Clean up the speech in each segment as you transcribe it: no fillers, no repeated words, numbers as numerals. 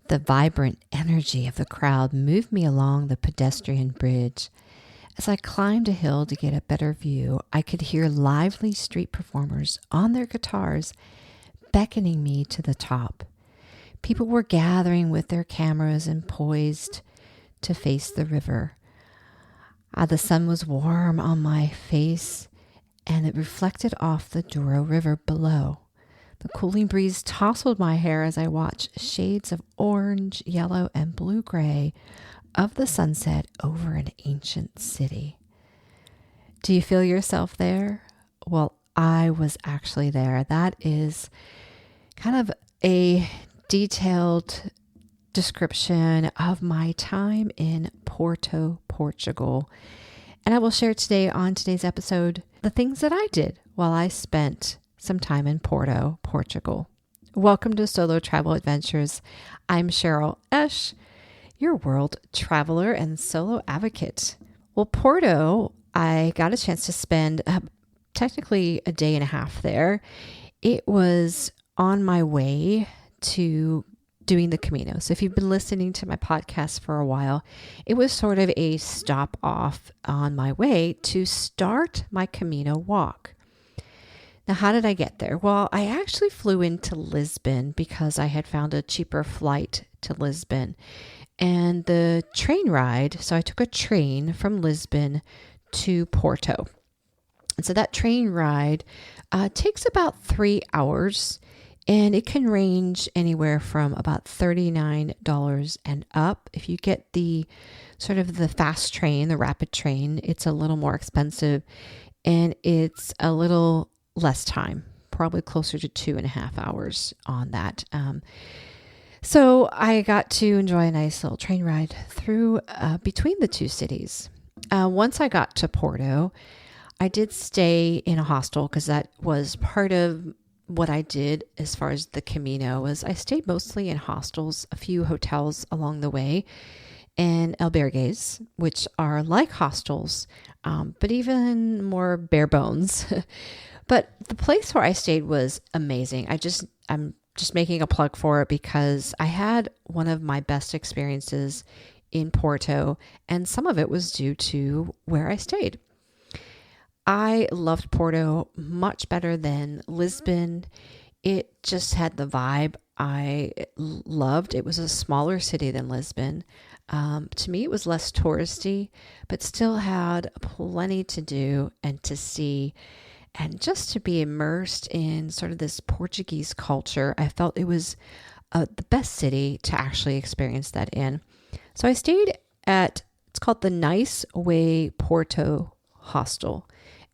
The vibrant energy of the crowd moved me along the pedestrian bridge. As I climbed a hill to get a better view, I could hear lively street performers on their guitars beckoning me to the top. People were gathering with their cameras and poised to face the river. The sun was warm on my face and it reflected off the Douro River below. The cooling breeze tousled my hair as I watched shades of orange, yellow, and blue-gray of the sunset over an ancient city. Do you feel yourself there? Well, I was actually there. That is kind of a detailed description of my time in Porto, Portugal. And I will share today on today's episode the things that I did while I spent some time in Porto, Portugal. Welcome to Solo Travel Adventures. I'm Cheryl Esch, your world traveler and solo advocate. Well, Porto, I got a chance to spend technically a day and a half there. It was on my way to doing the Camino. So if you've been listening to my podcast for a while, it was sort of a stop off on my way to start my Camino walk. Now, how did I get there? Well, I actually flew into Lisbon because I had found a cheaper flight to Lisbon. And the train ride, so I took a train from Lisbon to Porto. And so that train ride takes about 3 hours, and it can range anywhere from about $39 and up. If you get the sort of the fast train, the rapid train, it's a little more expensive, and it's a little less time, probably closer to 2.5 hours on that. So I got to enjoy a nice little train ride through between the two cities. Once I got to Porto, I did stay in a hostel because that was part of what I did as far as the Camino was I stayed mostly in hostels, a few hotels along the way, and albergues, which are like hostels, but even more bare bones. But the place where I stayed was amazing. I'm just making a plug for it because I had one of my best experiences in Porto, and some of it was due to where I stayed. I loved Porto much better than Lisbon. It just had the vibe I loved. It was a smaller city than Lisbon. To me, it was less touristy, but still had plenty to do and to see. And just to be immersed in sort of this Portuguese culture, I felt it was the best city to actually experience that in. So I stayed it's called the Nice Way Porto Hostel.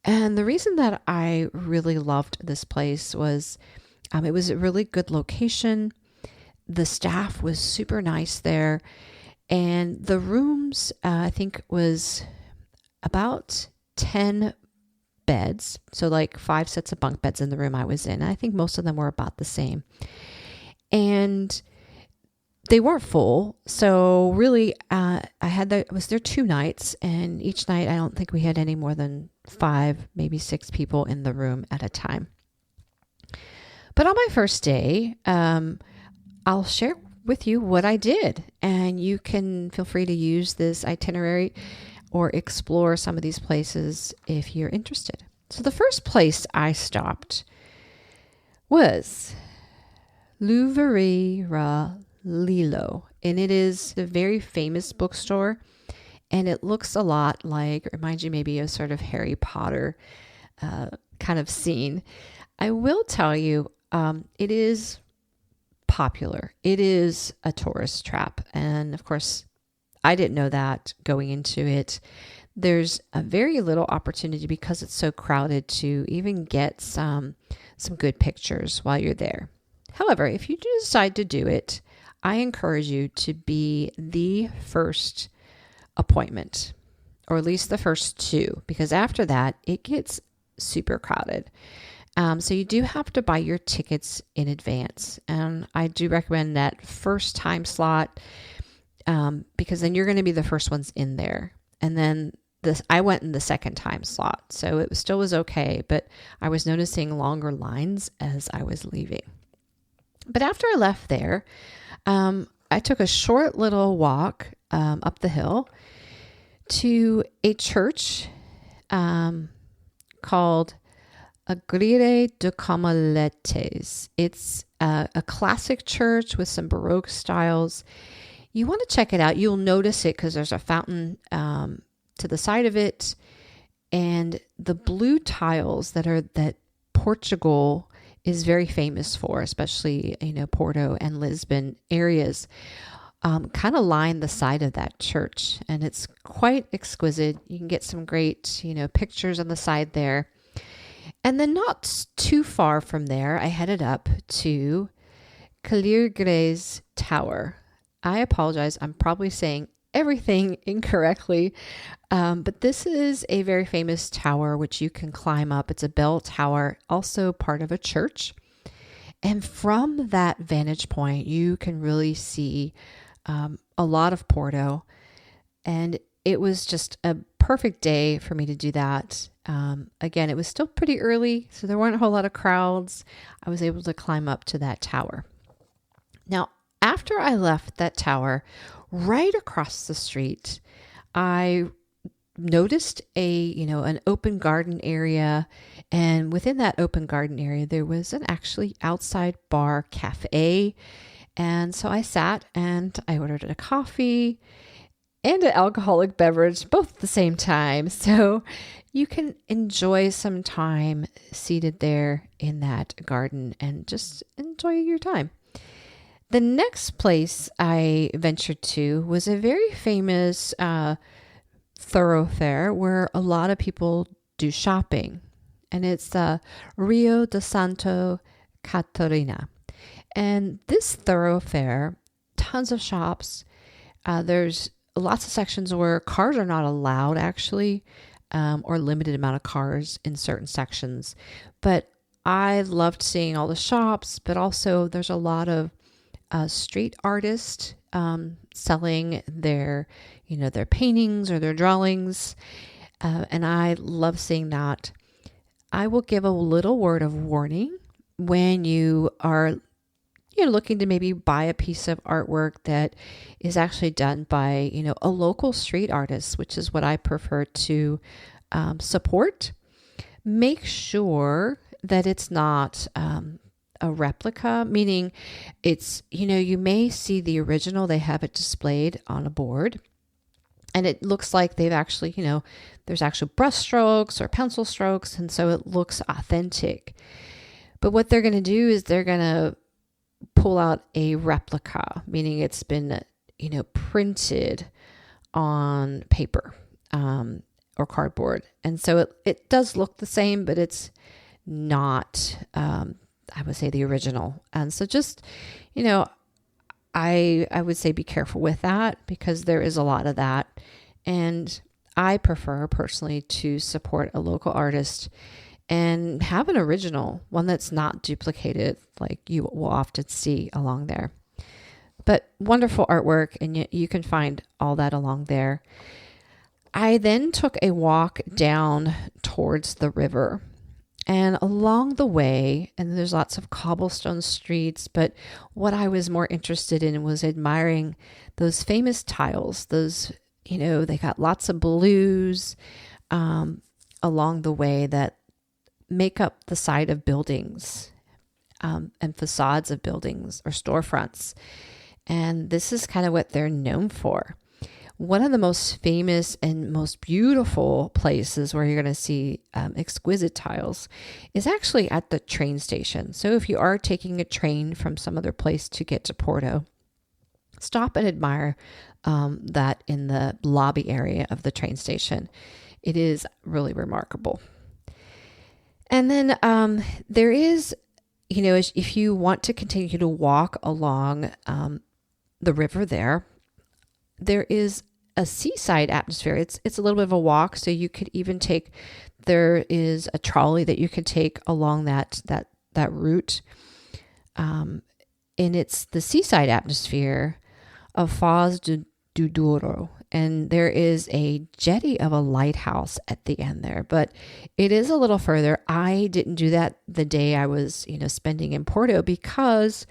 And the reason that I really loved this place was it was a really good location. The staff was super nice there. And the rooms, I think, was about 10 beds. So like 5 sets of bunk beds in the room I was in. I think most of them were about the same. And they weren't full. So really, I was there 2 nights, and each night I don't think we had any more than 5, maybe 6 people in the room at a time. But on my first day, I'll share with you what I did, and you can feel free to use this itinerary or explore some of these places if you're interested. So the first place I stopped was Livraria Lilo, and it is a very famous bookstore, and it looks a lot like, reminds you maybe of sort of Harry Potter kind of scene. I will tell you, it is popular. It is a tourist trap, and of course, I didn't know that going into it. There's a very little opportunity because it's so crowded to even get some good pictures while you're there. However, if you do decide to do it, I encourage you to be the first appointment, or at least the first 2, because after that, it gets super crowded. So you do have to buy your tickets in advance. And I do recommend that first time slot, because then you're going to be the first ones in there. And then I went in the second time slot, so it still was okay, but I was noticing longer lines as I was leaving. But after I left there, I took a short little walk up the hill to a church called Aguirre de Camaletes. It's a classic church with some Baroque styles. You want to check it out. You'll notice it because there's a fountain to the side of it, and the blue tiles that Portugal is very famous for, especially Porto and Lisbon areas, kind of line the side of that church, and it's quite exquisite. You can get some great pictures on the side there. And then not too far from there, I headed up to Calirgres Tower. I apologize. I'm probably saying everything incorrectly, but this is a very famous tower which you can climb up. It's a bell tower, also part of a church. And from that vantage point, you can really see a lot of Porto. And it was just a perfect day for me to do that. Again, it was still pretty early, so there weren't a whole lot of crowds. I was able to climb up to that tower. Now, after I left that tower, right across the street, I noticed an open garden area, and within that open garden area, there was an actually outside bar cafe. And so I sat and I ordered a coffee and an alcoholic beverage, both at the same time. So you can enjoy some time seated there in that garden and just enjoy your time. The next place I ventured to was a very famous thoroughfare where a lot of people do shopping, and it's Rio de Santo Catarina. And this thoroughfare, tons of shops. There's lots of sections where cars are not allowed, actually, or limited amount of cars in certain sections. But I loved seeing all the shops, but also there's a lot of street artists selling their paintings or their drawings, and I love seeing that. I will give a little word of warning when you are looking to maybe buy a piece of artwork that is actually done by a local street artist, which is what I prefer to support. Make sure that it's not a replica, meaning it's, you may see the original, they have it displayed on a board, and it looks like they've actually, there's actual brush strokes or pencil strokes, and so it looks authentic. But what they're going to do is they're going to pull out a replica, meaning it's been, printed on paper or cardboard. And so it does look the same, but it's not, I would say, the original. And so just, I would say be careful with that, because there is a lot of that. And I prefer personally to support a local artist and have an original, one that's not duplicated like you will often see along there. But wonderful artwork, and you can find all that along there. I then took a walk down towards the river. And along the way, and there's lots of cobblestone streets, but what I was more interested in was admiring those famous tiles. Those, they got lots of blues along the way that make up the side of buildings and facades of buildings or storefronts. And this is kind of what they're known for. One of the most famous and most beautiful places where you're going to see exquisite tiles is actually at the train station. So if you are taking a train from some other place to get to Porto, stop and admire that in the lobby area of the train station. It is really remarkable. And then there is, if you want to continue to walk along the river there is a seaside atmosphere. It's a little bit of a walk, so you could even there is a trolley that you could take along that route. And it's the seaside atmosphere of Foz do Douro. And there is a jetty of a lighthouse at the end there, but it is a little further. I didn't do that the day I was, spending in Porto, because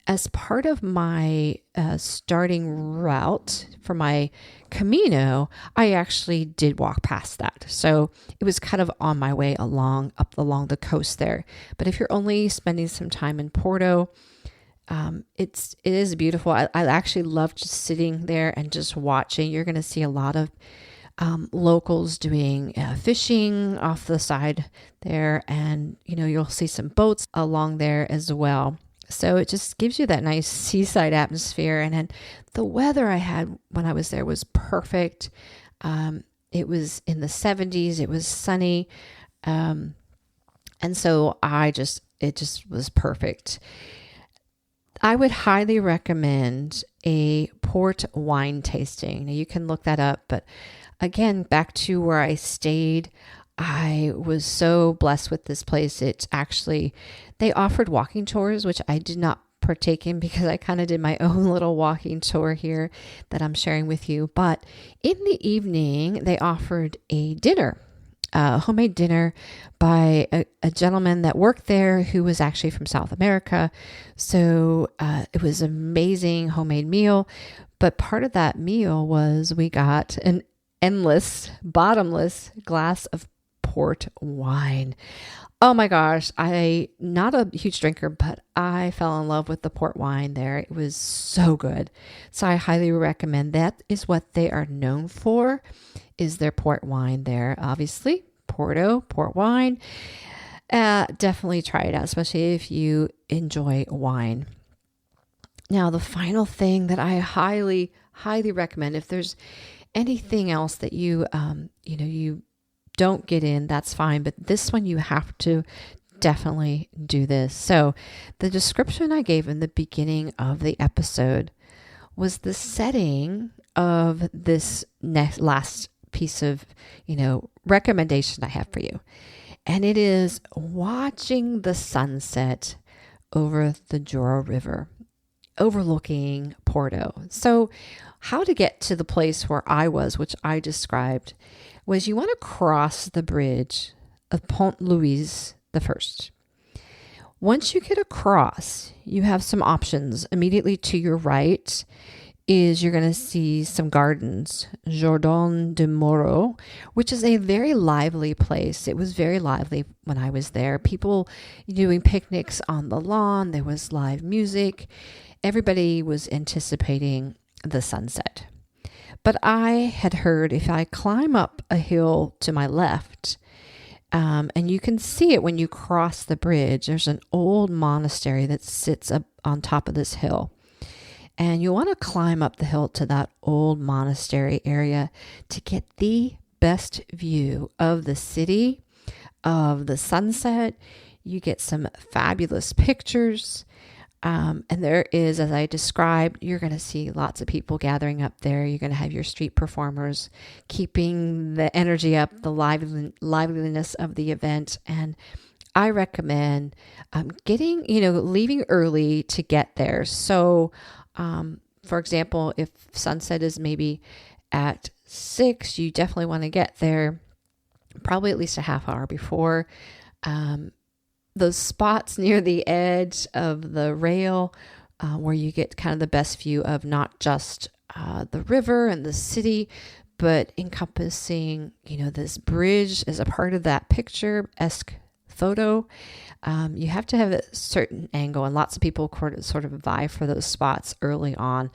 as part of my starting route for my Camino, I actually did walk past that. So it was kind of on my way up along the coast there. But if you're only spending some time in Porto, it is beautiful. I actually love just sitting there and just watching. You're going to see a lot of locals doing fishing off the side there, and you'll see some boats along there as well. So it just gives you that nice seaside atmosphere. And then the weather I had when I was there was perfect. It was in the 70s. It was sunny. And so it just was perfect. I would highly recommend a port wine tasting. Now you can look that up, but again, back to where I stayed, I was so blessed with this place. They offered walking tours, which I did not partake in because I kind of did my own little walking tour here that I'm sharing with you. But in the evening, they offered a dinner, a homemade dinner by a gentleman that worked there who was actually from South America. So it was an amazing homemade meal. But part of that meal was we got an endless, bottomless glass of port wine. Oh my gosh, not a huge drinker, but I fell in love with the port wine there. It was so good. So I highly recommend. That is what they are known for, is their port wine there. Obviously, Porto, port wine. Definitely try it out, especially if you enjoy wine. Now, the final thing that I highly, highly recommend, if there's anything else that you don't get in, that's fine. But this one, you have to definitely do this. So the description I gave in the beginning of the episode was the setting of this last piece of, recommendation I have for you. And it is watching the sunset over the Douro River, overlooking Porto. So how to get to the place where I was, which I described, was you want to cross the bridge of Pont Louis the First. Once you get across, you have some options. Immediately to your right is you're going to see some gardens, Jardin de Moro, which is a very lively place. It was very lively when I was there. People doing picnics on the lawn. There was live music. Everybody was anticipating the sunset. But I had heard if I climb up a hill to my left, and you can see it when you cross the bridge, there's an old monastery that sits up on top of this hill. And you want to climb up the hill to that old monastery area to get the best view of the city, of the sunset. You get some fabulous pictures. And there is, as I described, you're going to see lots of people gathering up there. You're going to have your street performers keeping the energy up, the liveliness of the event. And I recommend leaving early to get there. So, for example, if sunset is maybe at 6, you definitely want to get there probably at least a half hour before. Those spots near the edge of the rail where you get kind of the best view of not just the river and the city, but encompassing, this bridge as a part of that picturesque photo. You have to have a certain angle, and lots of people sort of vie for those spots early on.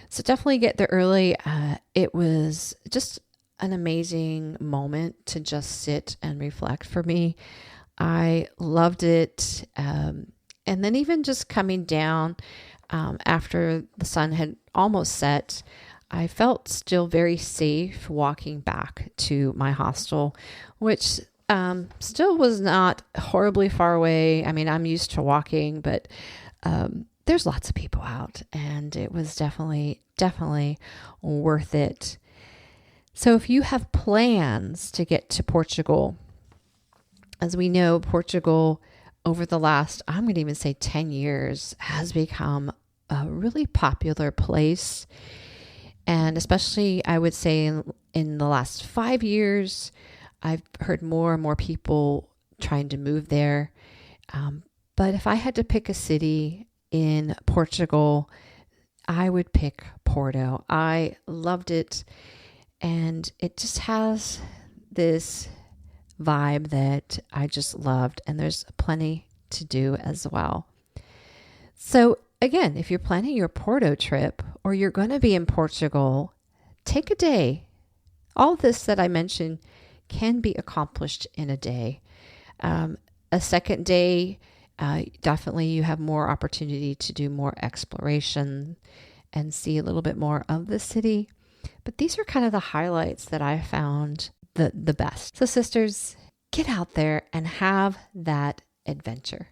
So definitely get there early. It was just an amazing moment to just sit and reflect for me. I loved it. And then even just coming down after the sun had almost set, I felt still very safe walking back to my hostel, which still was not horribly far away. I mean, I'm used to walking, but there's lots of people out, and it was definitely worth it. So if you have plans to get to Portugal, as we know, Portugal over the last, I'm going to even say 10 years, has become a really popular place. And especially, I would say in the last 5 years, I've heard more and more people trying to move there. But if I had to pick a city in Portugal, I would pick Porto. I loved it, and it just has this vibe that I just loved, and there's plenty to do as well. So again, if you're planning your Porto trip or you're going to be in Portugal, take a day. All this that I mentioned can be accomplished in a day. A second day, definitely you have more opportunity to do more exploration and see a little bit more of the city. But these are kind of the highlights that I found the best. So sisters, get out there and have that adventure.